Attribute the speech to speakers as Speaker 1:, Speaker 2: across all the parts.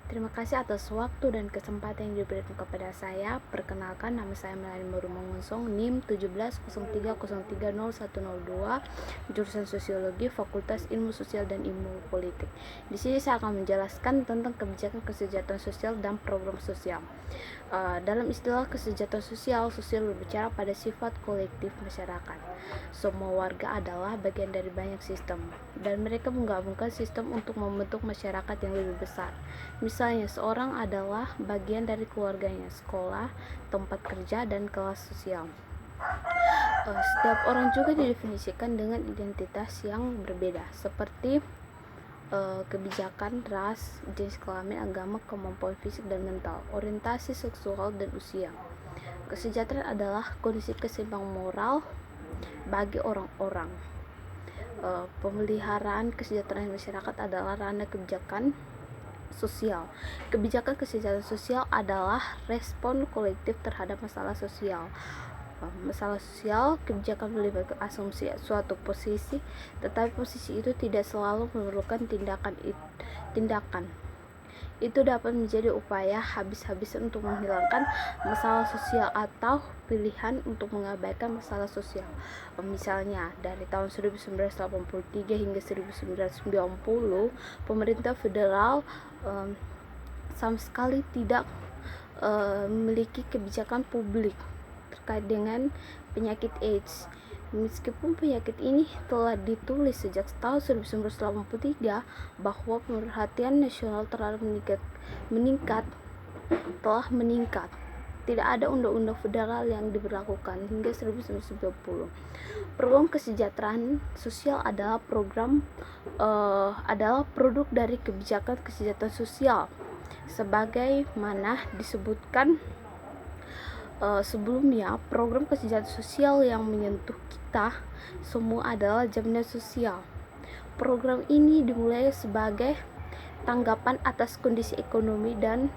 Speaker 1: Terima kasih atas waktu dan kesempatan yang diberikan kepada saya. Perkenalkan, nama saya Melani Marumongonsong, NIM 1703030102, jurusan Sosiologi, Fakultas Ilmu Sosial dan Ilmu Politik. Di sini saya akan menjelaskan tentang kebijakan kesejahteraan sosial dan program sosial. Dalam istilah kesejahteraan sosial berbicara pada sifat kolektif masyarakat. Semua warga adalah bagian dari banyak sistem, dan mereka menggabungkan sistem untuk membentuk masyarakat yang lebih besar. Misalnya, seorang adalah bagian dari keluarganya, sekolah, tempat kerja, dan kelas sosial. Setiap orang juga didefinisikan dengan identitas yang berbeda, seperti kebijakan, ras, jenis kelamin, agama, kemampuan fisik dan mental, orientasi seksual, dan usia. Kesejahteraan adalah kondisi keseimbangan moral bagi orang-orang. Pemeliharaan kesejahteraan masyarakat adalah ranah kebijakan sosial. Kebijakan kesejahteraan sosial adalah respon kolektif terhadap masalah sosial. Kebijakan melibatkan asumsi suatu posisi, tetapi posisi itu tidak selalu memerlukan tindakan. Itu dapat menjadi upaya habis-habisan untuk menghilangkan masalah sosial atau pilihan untuk mengabaikan masalah sosial. Misalnya, dari tahun 1983 hingga 1990, pemerintah federal sama sekali tidak memiliki kebijakan publik terkait dengan penyakit AIDS. Meskipun penyakit ini telah ditulis sejak tahun 1983 bahwa pemerhatian nasional terhadap telah meningkat, tidak ada undang-undang federal yang diberlakukan hingga 1990. Program kesejahteraan sosial adalah produk dari kebijakan kesejahteraan sosial, sebagaimana disebutkan sebelumnya. Program kesejahteraan sosial yang menyentuh kita semua adalah jaminan sosial. Program ini dimulai sebagai tanggapan atas kondisi ekonomi dan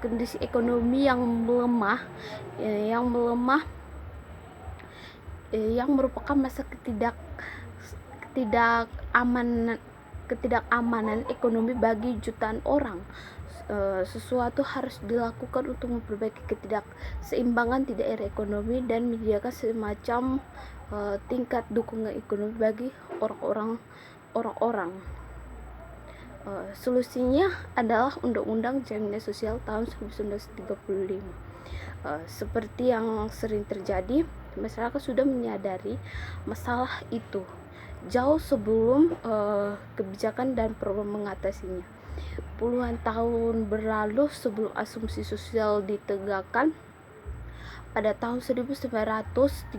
Speaker 1: kondisi ekonomi yang melemah, yang merupakan masa ketidakamanan ekonomi bagi jutaan orang. Sesuatu harus dilakukan untuk memperbaiki ketidakseimbangan di daerah ekonomi dan menyediakan semacam tingkat dukungan ekonomi bagi orang-orang. Solusinya adalah Undang-Undang Jaminan Sosial tahun 1935. Seperti yang sering terjadi, masyarakat sudah menyadari masalah itu jauh sebelum kebijakan dan program mengatasinya. Puluhan tahun berlalu sebelum asumsi sosial ditegakkan pada tahun 1935,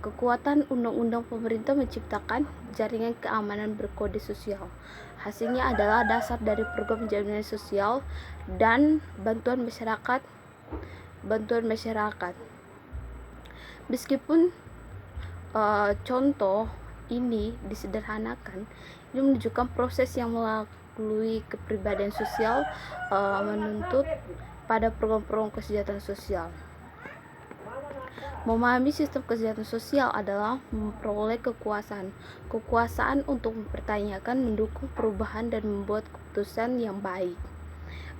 Speaker 1: kekuatan undang-undang pemerintah menciptakan jaringan keamanan berkode sosial. Hasilnya adalah dasar dari program jaminan sosial dan bantuan masyarakat. Meskipun contoh ini disederhanakan, ini menunjukkan proses yang melalui kepribadian sosial menuntut pada program-program kesejahteraan sosial. Memahami sistem kesejahteraan sosial adalah memperoleh kekuasaan untuk mempertanyakan, mendukung perubahan, dan membuat keputusan yang baik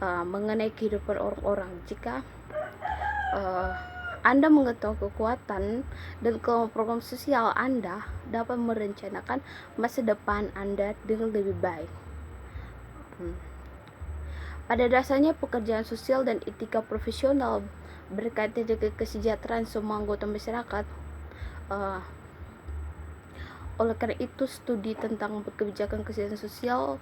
Speaker 1: mengenai kehidupan orang-orang. Jika Anda mengetahui kekuatan dan kelemahan program sosial, Anda dapat merencanakan masa depan Anda dengan lebih baik. Pada dasarnya, pekerjaan sosial dan etika profesional berkaitan dengan kesejahteraan semua anggota masyarakat. Oleh karena itu, studi tentang kebijakan kesehatan sosial,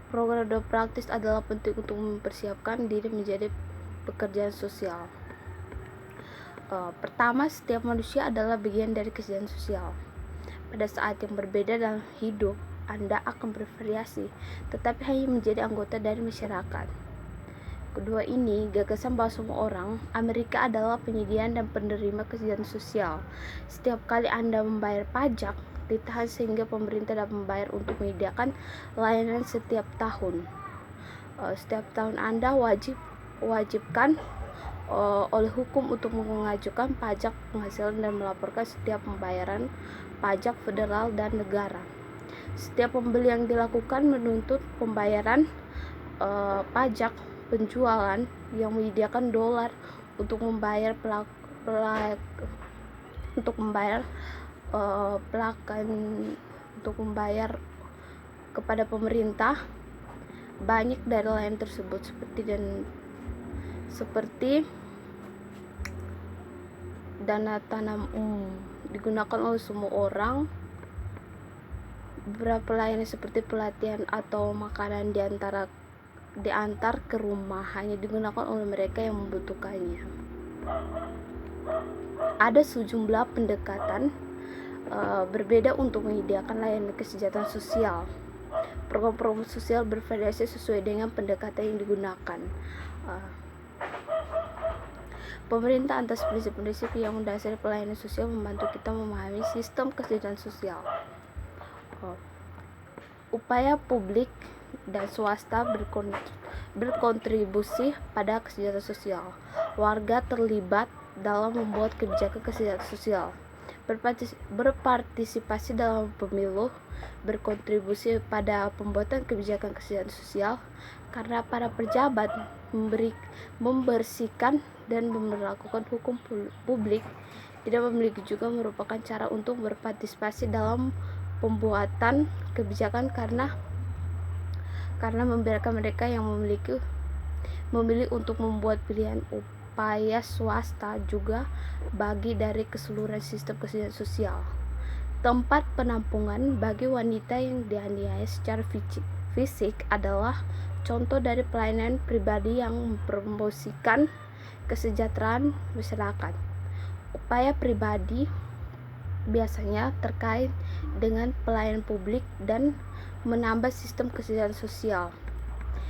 Speaker 1: program dan praktis adalah penting untuk mempersiapkan diri menjadi pekerjaan sosial. Pertama, setiap manusia adalah bagian dari kesejahteraan sosial. Pada saat yang berbeda dalam hidup, Anda akan bervariasi, tetapi hanya menjadi anggota dari masyarakat. Kedua ini, gagasan bahwa semua orang Amerika adalah penyedia dan penerima kesejahteraan sosial. Setiap kali Anda membayar pajak, ditahan sehingga pemerintah dapat membayar untuk menyediakan layanan setiap tahun. Setiap tahun Anda wajibkan oleh hukum untuk mengajukan pajak penghasilan dan melaporkan setiap pembayaran pajak federal dan negara. Setiap pembeli yang dilakukan menuntut pembayaran pajak penjualan yang menyediakan dolar untuk membayar kepada pemerintah. Banyak dari lain tersebut seperti dana tanam digunakan oleh semua orang. Beberapa lainnya seperti pelatihan atau makanan diantar ke rumah hanya digunakan oleh mereka yang membutuhkannya. Ada sejumlah pendekatan berbeda untuk menyediakan layanan kesejahteraan sosial. Program-program sosial bervariasi sesuai dengan pendekatan yang digunakan. Pemerintah atas prinsip-prinsip yang mendasari pelayanan sosial membantu kita memahami sistem kesejahteraan sosial. Upaya publik dan swasta berkontribusi pada kesejahteraan sosial. Warga terlibat dalam membuat kebijakan kesejahteraan sosial, berpartisipasi dalam pemilu, berkontribusi pada pembuatan kebijakan kesejahteraan sosial, karena para pejabat membersihkan dan memberlakukan hukum publik tidak memiliki juga merupakan cara untuk berpartisipasi dalam pembuatan kebijakan karena membiarkan mereka yang memilih untuk membuat pilihan. Upaya swasta juga bagi dari keseluruhan sistem kesejahteraan sosial. Tempat penampungan bagi wanita yang dianiaya secara fisik adalah contoh dari pelayanan pribadi yang mempromosikan kesejahteraan masyarakat. Upaya pribadi biasanya terkait dengan pelayanan publik dan menambah sistem kesejahteraan sosial.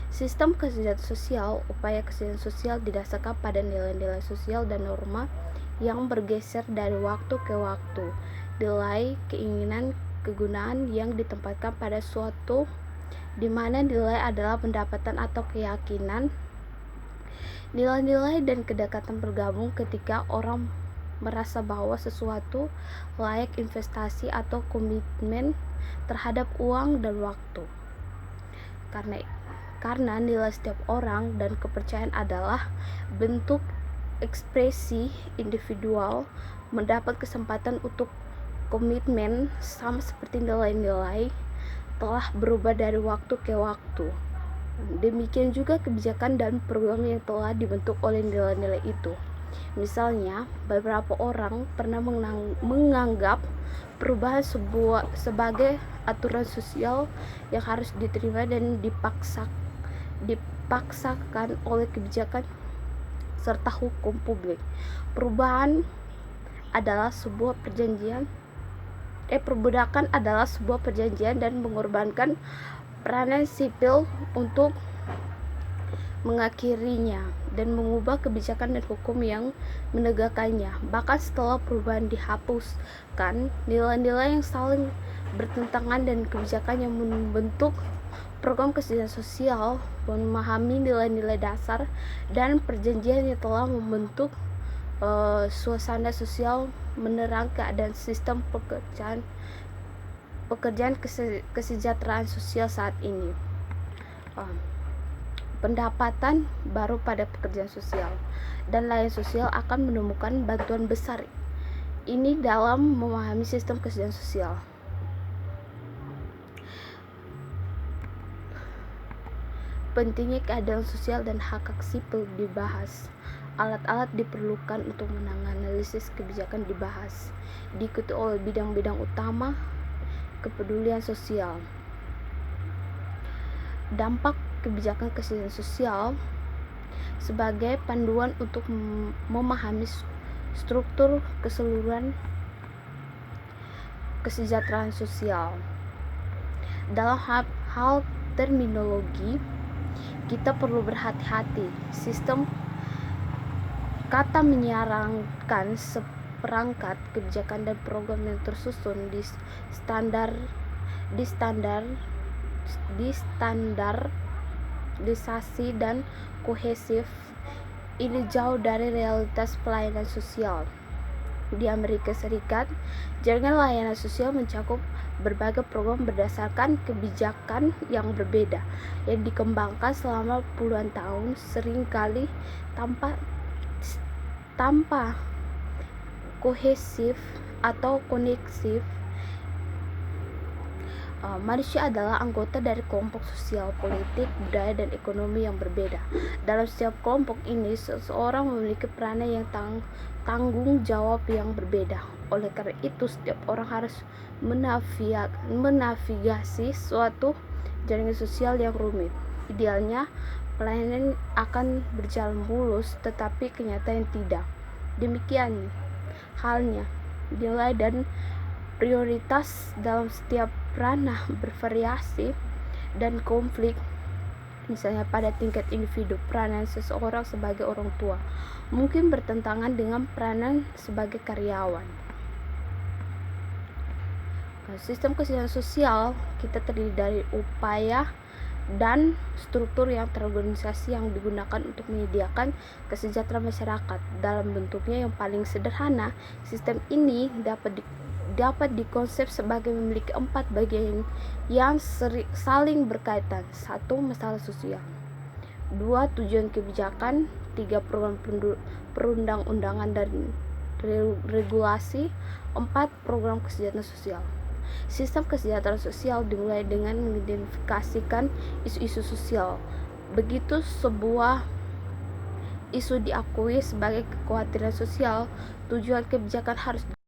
Speaker 1: Sistem kesejahteraan sosial, upaya kesejahteraan sosial didasarkan pada nilai-nilai sosial dan norma yang bergeser dari waktu ke waktu. Nilai, keinginan, kegunaan yang ditempatkan pada suatu, di mana nilai adalah pendapatan atau keyakinan. Nilai-nilai dan kedekatan bergabung ketika orang merasa bahwa sesuatu layak investasi atau komitmen terhadap uang dan waktu. Karena nilai setiap orang dan kepercayaan adalah bentuk ekspresi individual, mendapat kesempatan untuk komitmen sama seperti nilai-nilai telah berubah dari waktu ke waktu. Demikian juga kebijakan dan program yang telah dibentuk oleh nilai-nilai itu. Misalnya, beberapa orang pernah menganggap perubahan sebagai aturan sosial yang harus diterima dan dipaksakan oleh kebijakan serta hukum publik. Perbudakan adalah sebuah perjanjian dan mengorbankan peranan sipil untuk mengakhirinya dan mengubah kebijakan dan hukum yang menegakkannya. Bahkan setelah perubahan dihapuskan, nilai-nilai yang saling bertentangan dan kebijakan yang membentuk program kesejahteraan sosial memahami nilai-nilai dasar dan perjanjian yang telah membentuk suasana sosial menerang keadaan sistem pekerjaan kesejahteraan sosial saat ini. Pendapatan baru pada pekerjaan sosial dan layanan sosial akan menemukan bantuan besar ini dalam memahami sistem kesejahteraan sosial. Pentingnya keadilan sosial dan hak-hak sipil dibahas. Alat-alat diperlukan untuk menganalisis kebijakan dibahas, diikuti oleh bidang-bidang utama kepedulian sosial. Dampak kebijakan kesejahteraan sosial sebagai panduan untuk memahami struktur keseluruhan kesejahteraan sosial. Dalam hal terminologi, kita perlu berhati-hati. Sistem kata menyarankan seperangkat kebijakan dan program yang tersusun standarisasi dan kohesif ini jauh dari realitas pelayanan sosial. Di Amerika Serikat, jaringan layanan sosial mencakup berbagai program berdasarkan kebijakan yang berbeda yang dikembangkan selama puluhan tahun, seringkali tanpa kohesif atau koneksif. Manusia adalah anggota dari kelompok sosial, politik, budaya, dan ekonomi yang berbeda. Dalam setiap kelompok ini, seseorang memiliki peranan yang tanggung jawab yang berbeda. Oleh karena itu, setiap orang harus menavigasi suatu jaringan sosial yang rumit. Idealnya, pelayanan akan berjalan mulus, tetapi kenyataan tidak. Demikian halnya nilai dan prioritas dalam setiap ranah bervariasi, dan konflik, misalnya pada tingkat individu, peranan seseorang sebagai orang tua mungkin bertentangan dengan peranan sebagai karyawan. Sistem kesejahteraan sosial kita terdiri dari upaya dan struktur yang terorganisasi yang digunakan untuk menyediakan kesejahteraan masyarakat. Dalam bentuknya yang paling sederhana, sistem ini dapat dikonsep sebagai memiliki 4 bagian yang saling berkaitan. 1. Masalah sosial. 2. Tujuan kebijakan. 3. Program perundang-undangan dan regulasi. 4. Program kesejahteraan sosial. Sistem kesejahteraan sosial dimulai dengan mengidentifikasikan isu-isu sosial. Begitu sebuah isu diakui sebagai kekhawatiran sosial, tujuan kebijakan harus